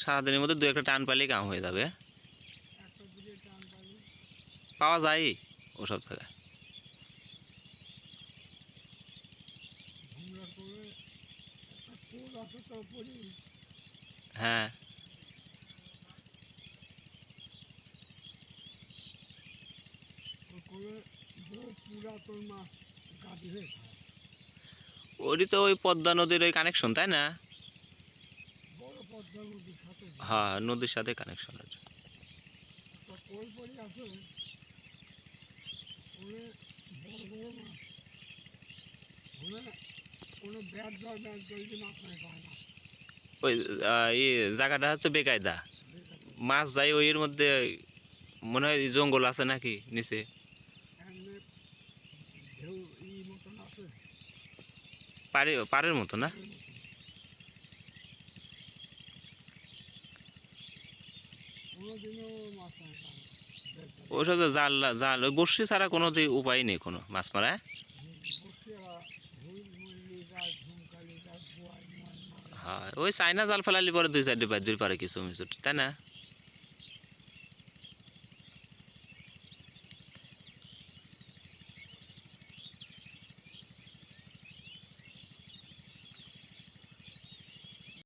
সারাদিনের মধ্যে দু একটা টান পাইলেই কাম হয়ে যাবে। পাওয়া যায় ওসব থেকে। হ্যাঁ, ওরই তো ওই পদ্মা নদীর ওই কানেকশন, তাই না? হ্যাঁ, নদীর সাথে কানেকশন আছে। ওই জায়গাটা হচ্ছে বেকায়দা, মাছ যায় ওই এর মধ্যে। মনে হয় জঙ্গল আছে নাকি নিচে? পাড়ের মতো না? ওইসব জাল জাল ওই বড়শি ছাড়া কোনো উপায় নেই কোনো মাছ মারা। হ্যাঁ, ওই চাইনা জাল ফেলালি পরে দুই চারটি দুই পারে কিছু মিছু, তাই না?